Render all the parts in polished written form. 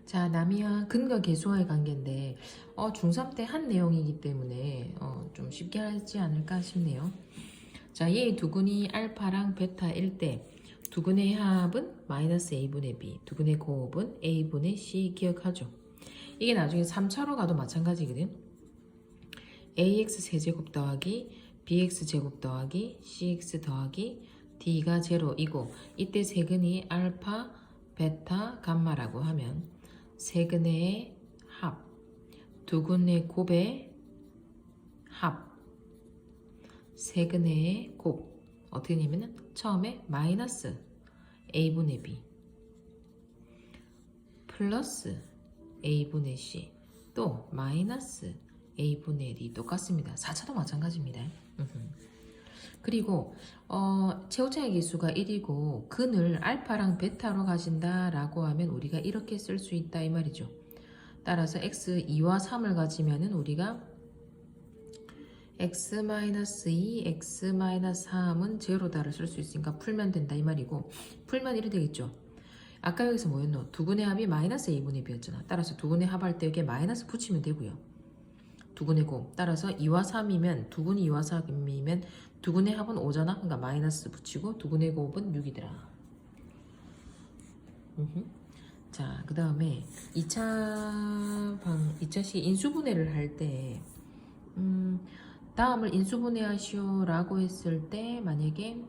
자, 남이와 근과 계수와의 관계인데 중3 때 한 내용이기 때문에 좀 쉽게 하지 않을까 싶네요. 자, 얘의 두근이 알파랑 베타일 때 두근의 합은 마이너스 a분의 b, 두근의 곱은 a분의 c 기억하죠? 이게 나중에 3차로 가도 마찬가지거든. ax 세제곱 더하기 bx 제곱 더하기 cx 더하기 d가 제로이고 이때 세근이 알파, 베타, 감마라고 하면 세근의 합, 두근의 곱의 합, 세근의 곱 어떻게 되냐면 처음에 마이너스 a분의 b 플러스 a분의 c 또 마이너스 a분의 d 똑같습니다. 4차도 마찬가지입니다. 그리고 최고차의 기수가 1이고 근을 알파랑 베타로 가진다 라고 하면 우리가 이렇게 쓸 수 있다 이 말이죠. 따라서 x2와 3을 가지면은 우리가 x-2, x-3은 제로다를 쓸 수 있으니까 풀면 된다 이 말이고 풀면 이래 되겠죠. 아까 여기서 뭐였노? 두근의 합이 마이너스 a분의 b였잖아. 따라서 두근의 합할 때 여기에 마이너스 붙이면 되고요. 두근의 곱 따라서 2와 3이면 두근이 2와 3이면 두근의 합은 5잖아. 그러니까 마이너스 붙이고 두근의 곱은 6이더라. 자, 그 다음에 2차식 인수분해를 할 때 다음을 인수분해하시오 라고 했을 때 만약에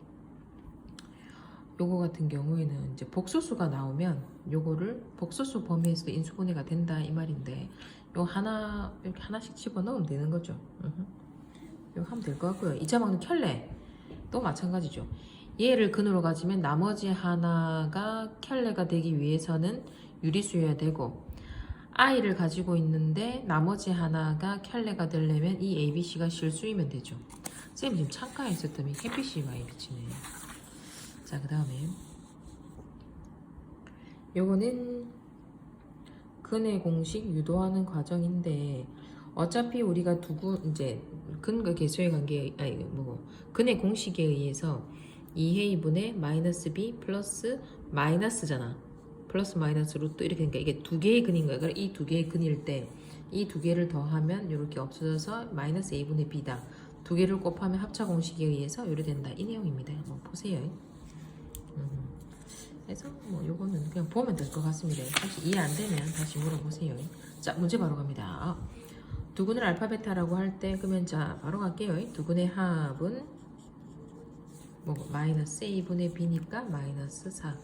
요거 같은 경우에는 이제 복소수가 나오면 요거를 복소수 범위에서 인수분해가 된다 이 말인데 요 하나 이렇게 하나씩 집어넣으면 되는 거죠. 이거 하면 될 것 같고요. 2차 방정 켤레 또 마찬가지죠. 얘를 근으로 가지면 나머지 하나가 켤레가 되기 위해서는 유리수여야 되고 i를 가지고 있는데 나머지 하나가 켤레가 되려면 이 ABC가 실수이면 되죠. 쌤이 지금 창가에 있었더니 햇빛이 많이 비치네. 자, 그 다음에 요거는 근의 공식 유도하는 과정인데 어차피 우리가 이제 근과 계수의 관계 근의 공식에 의해서 2회분의 마이너스 b 플러스 마이너스잖아. 플러스 마이너스 루트 이렇게 되니까 이게 두 개의 근인 거야. 그럼 이 두 개의 근일 때 이 두 개를 더하면 이렇게 없어져서 마이너스 a분의 b다. 두 개를 곱하면 합차 공식에 의해서 이렇게 된다. 이 내용입니다. 한번 보세요. 그래서 뭐 요거는 그냥 보면 될 것 같습니다. 혹시 이해 안 되면 다시 물어보세요. 자, 문제 바로 갑니다. 두근을 알파 베타라고 할 때 그러면 자 바로 갈게요. 두근의 합은 뭐 마이너스 a분의 b니까 마이너스 4.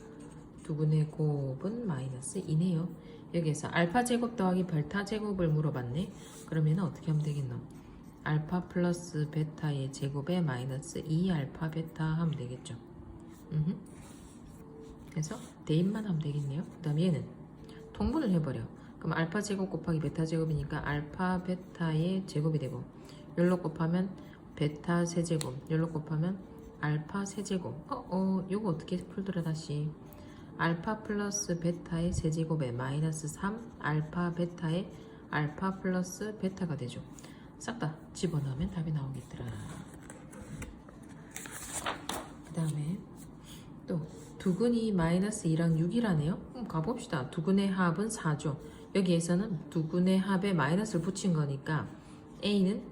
두근의 곱은 마이너스 2네요. 여기에서 알파 제곱 더하기 베타 제곱을 물어봤네. 그러면 어떻게 하면 되겠노? 알파 플러스 베타의 제곱에 마이너스 2 알파 베타 하면 되겠죠. 그래서 대입만 하면 되겠네요. 그 다음에 얘는 통분을 해버려. 그럼 알파 제곱 곱하기 베타 제곱이니까 알파 베타의 제곱이 되고 열로 곱하면 베타 세제곱 열로 곱하면 알파 세제곱 요거 어떻게 풀더라 다시 알파 플러스 베타의 세제곱에 마이너스 3 알파 베타의 알파 플러스 베타가 되죠. 싹 다 집어넣으면 답이 나오겠더라. 그 다음에 또 두근이 마이너스 2랑 6이라네요. 가봅시다. 두근의 합은 4죠. 여기에서는 두근의 합에 마이너스를 붙인 거니까 A는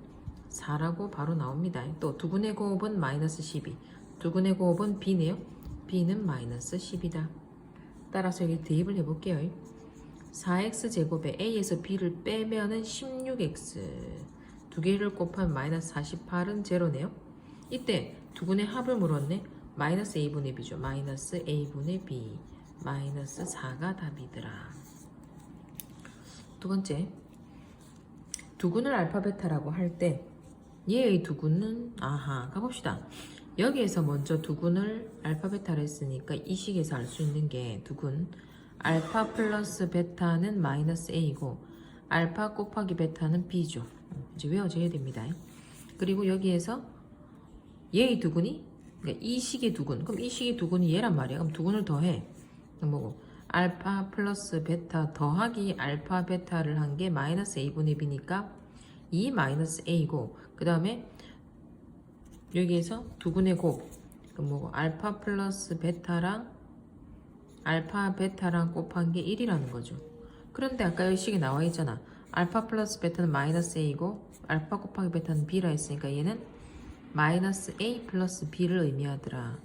4라고 바로 나옵니다. 또 두근의 곱은 마이너스 12. 두근의 곱은 B네요. B는 마이너스 10이다. 따라서 여기 대입을 해볼게요. 4x 제곱에 A에서 B를 빼면은 16x. 두 개를 곱하면 마이너스 48은 제로네요. 이때 두근의 합을 물었네. 마이너스 a분의 b죠. 마이너스 a분의 b 마이너스 4가 답이더라. 두 번째 두근을 알파 베타라고 할 때 얘의 두근은 가봅시다. 여기에서 먼저 두근을 알파 베타로 했으니까 이 식에서 알 수 있는 게 두근 알파 플러스 베타는 마이너스 a고 알파 곱하기 베타는 b죠. 이제 외워져야 됩니다. 그리고 여기에서 얘의 두근이 그러니까 이 식의 두근. 그럼 이 식의 두근이 얘란 말이야. 그럼 두근을 더해. 그럼 뭐고? 알파 플러스 베타 더하기 알파 베타를 한 게 마이너스 a분의 b니까 2 마이너스 a고 그 다음에 여기에서 두근의 곱. 그럼 뭐고? 알파 플러스 베타랑 알파 베타랑 곱한 게 1이라는 거죠. 그런데 아까 여기 식에 나와 있잖아. 알파 플러스 베타는 마이너스 a이고 알파 곱하기 베타는 b라 했으니까 얘는 마이너스 a 플러스 b를 의미하더라.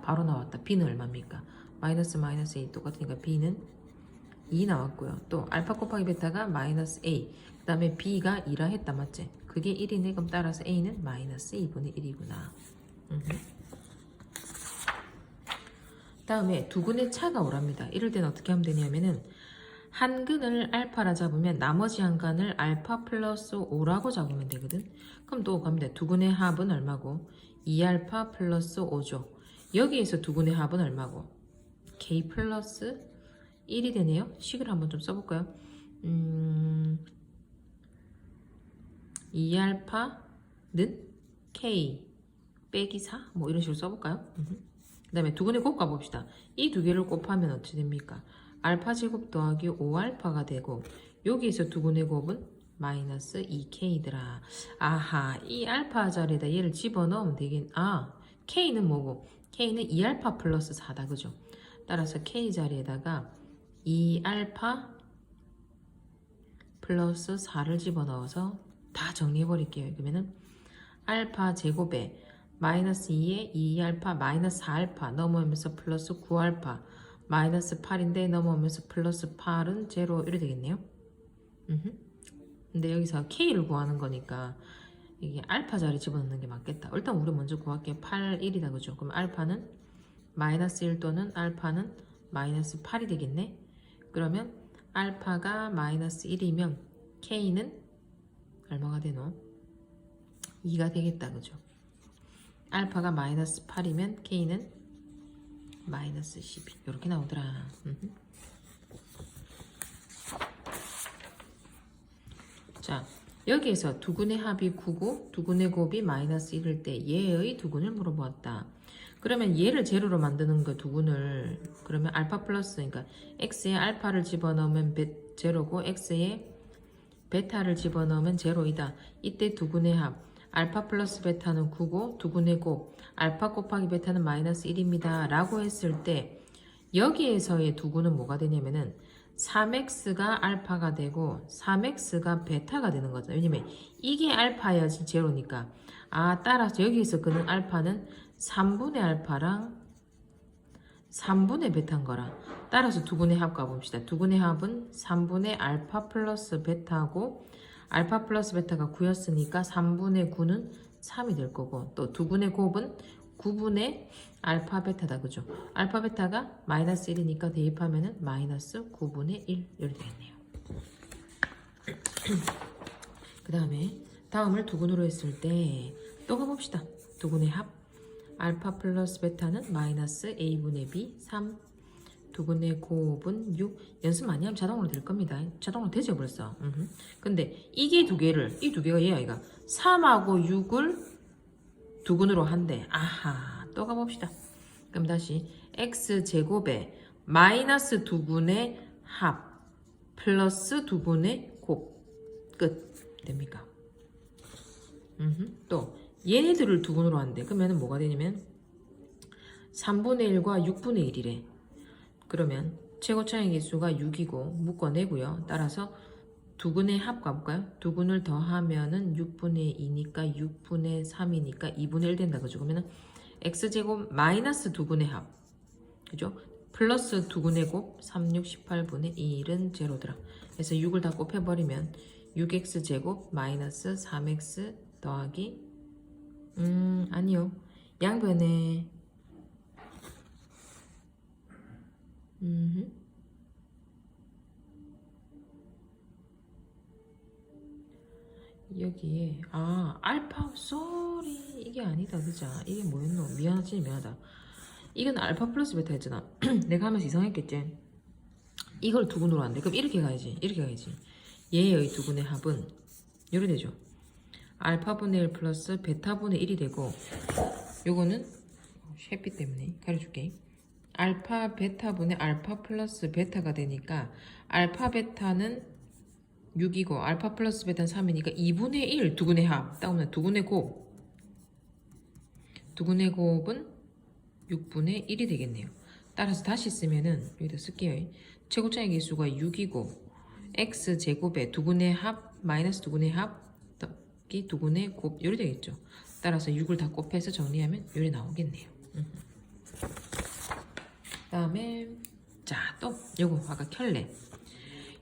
바로 나왔다. b는 얼마입니까? 마이너스 마이너스 a 똑같으니까 b는 2 나왔고요. 또 알파 곱하기 베타가 마이너스 a, 그 다음에 b가 2라 했다. 맞지? 그게 1이네. 그럼 따라서 a는 마이너스 2분의 1이구나. 다음에 두근의 차가 오랍니다. 이럴 때는 어떻게 하면 되냐면은 한 근을 알파라 잡으면 나머지 한 근을 알파 플러스 5라고 잡으면 되거든. 그럼 또 가면 돼. 두근의 합은 얼마고? 2알파 플러스 5죠. 여기에서 두근의 합은 얼마고? k 플러스 1이 되네요. 식을 한번 좀 써볼까요? 2알파는 k 빼기 4? 뭐 이런 식으로 써볼까요? 그 다음에 두근의 곱 가봅시다. 이 두 개를 곱하면 어찌 됩니까? 알파 제곱 더하기 5알파가 되고 여기에서 두근의 곱은 마이너스 2k더라. 아하, 이 알파 자리에다 얘를 집어넣으면 되긴. k는 뭐고? k는 2알파 플러스 4다. 그죠? 따라서 k 자리에다가 2알파 플러스 4를 집어넣어서 다 정리해버릴게요. 그러면은 알파 제곱에 마이너스 2에 2알파 마이너스 4알파 넘어오면서 플러스 9알파 마이너스 8인데 넘어오면서 플러스 8은 제로 이렇게 되겠네요. 근데 여기서 k를 구하는 거니까 이게 알파 자리 집어넣는 게 맞겠다. 일단 우리 먼저 구할게요. 8, 1이다. 그죠? 그럼 알파는 마이너스 1 또는 알파는 마이너스 8이 되겠네. 그러면 알파가 마이너스 1이면 k는 얼마가 되노? 2가 되겠다. 그죠? 알파가 마이너스 8이면 k는 마이너스 12 이렇게 나오더라. 자, 여기에서 두근의 합이 9고 두근의 곱이 마이너스 1일 때 얘의 두근을 물어보았다. 그러면 얘를 제로로 만드는 거 두근을 그러면 알파 플러스 그러니까 x에 알파를 집어넣으면 제로고 x에 베타를 집어넣으면 제로이다. 이때 두근의 합 알파 플러스 베타는 9고 두근의 곱 알파 곱하기 베타는 마이너스 1입니다. 라고 했을 때 여기에서의 두근은 뭐가 되냐면은 3x가 알파가 되고 3x가 베타가 되는 거죠. 왜냐면 이게 알파여야지 제로니까. 따라서 여기에서 그는 알파는 3분의 알파랑 3분의 베타인 거라. 따라서 두근의 합 가봅시다. 두근의 합은 3분의 알파 플러스 베타고 알파 플러스 베타가 9였으니까 3분의 9는 3이 될 거고 또 두근의 곱은 9분의 알파 베타다. 그죠? 알파 베타가 마이너스 1이니까 대입하면은 마이너스 9분의 1 이렇게 되겠네요. 그 다음에 다음을 두근으로 했을 때 또 가봅시다. 두근의 합 알파 플러스 베타는 마이너스 a분의 b 3 두근의 곱은 6 연습 많이 하면 자동으로 될 겁니다. 자동으로 되죠 벌써. 근데 이게 두 개를 이 두 개가 얘야 이가 3하고 6을 두근으로 한대. 아하 또 가봅시다. 그럼 다시 x제곱에 마이너스 두근의 합 플러스 두근의 곱 끝 됩니까? 또 얘네들을 두근으로 한대. 그러면 뭐가 되냐면 3분의 1과 6분의 1이래. 그러면 최고차의 개수가 6이고 묶어내고요. 따라서 두근의 합 가볼까요? 두근을 더하면은 6분의 2니까 6분의 3이니까 2분의 1 된다. 그죠? 그러면은 x제곱 마이너스 두근의 합. 그죠? 플러스 두근의 곱 3, 6, 18분의 1은 제로더라. 그래서 6을 다 곱해버리면 6x제곱 마이너스 3x 더하기 아니요. 양변에 여기에 알파 쏘리 이게 아니다. 그죠? 이게 뭐였노? 미안하지 미안하다. 이건 알파 플러스 베타 했잖아. 내가 하면서 이상했겠지? 이걸 두근으로 한대. 그럼 이렇게 가야지. 이렇게 가야지. 얘의 두근의 합은 이렇게 되죠. 알파분의 1 플러스 베타분의 1이 되고 요거는 햇빛 때문에 가려줄게. 알파 베타분의 알파 플러스 베타가 되니까 알파 베타는 6이고 알파 플러스 베타는 3이니까 2분의 1 두근의 합. 딱 오면 두근의 곱. 두근의 곱은 6분의 1이 되겠네요. 따라서 다시 쓰면은 여기다 쓸게요. 최고차의 개수가 6이고 x제곱에 두근의 합 마이너스 두근의 합 더하기 두근의 곱 요리 되겠죠. 따라서 6을 다 곱해서 정리하면 요리 나오겠네요. 그다음에 자, 또 요거 아까 켤레.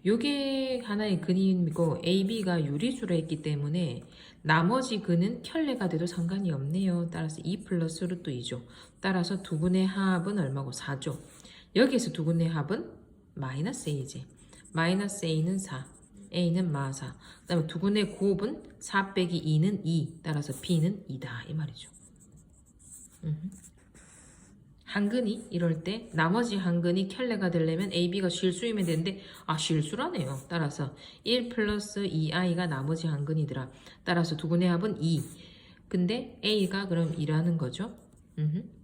요게 하나의 근이고 AB가 유리수로 했기 때문에 나머지 근은 켤레가 돼도 상관이 없네요. 따라서 2 플러스 루트 2죠. 따라서 두근의 합은 얼마고? 4죠. 여기에서 두근의 합은 마이너스 A지. 마이너스 A는 4, A는 마4. 그 다음에 두근의 곱은 4 빼기 2는 2. 따라서 B는 2다 이 말이죠. 한근이 이럴 때 나머지 한근이 켤레가 되려면 AB가 실수이면 되는데 실수라네요. 따라서 1 플러스 2i가 나머지 한근이더라. 따라서 두근의 합은 2. 근데 A가 그럼 2라는 거죠.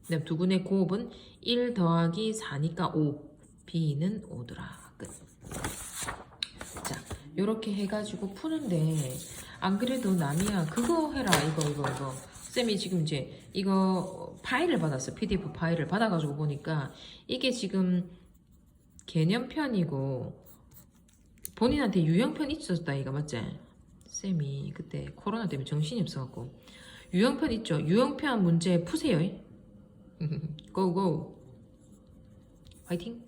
그다음 두근의 곱은 1 더하기 4니까 5. B는 5더라. 끝. 자, 요렇게 해가지고 푸는데 안 그래도 남이야 그거 해라 이거. 쌤이 지금 이제 이거 파일을 받았어. PDF 파일을 받아가지고 보니까 이게 지금 개념편이고 본인한테 유형편 있었다 이거 맞지? 쌤이 그때 코로나 때문에 정신이 없어갖고 유형편 있죠? 유형편 문제 푸세요. 고고 화이팅!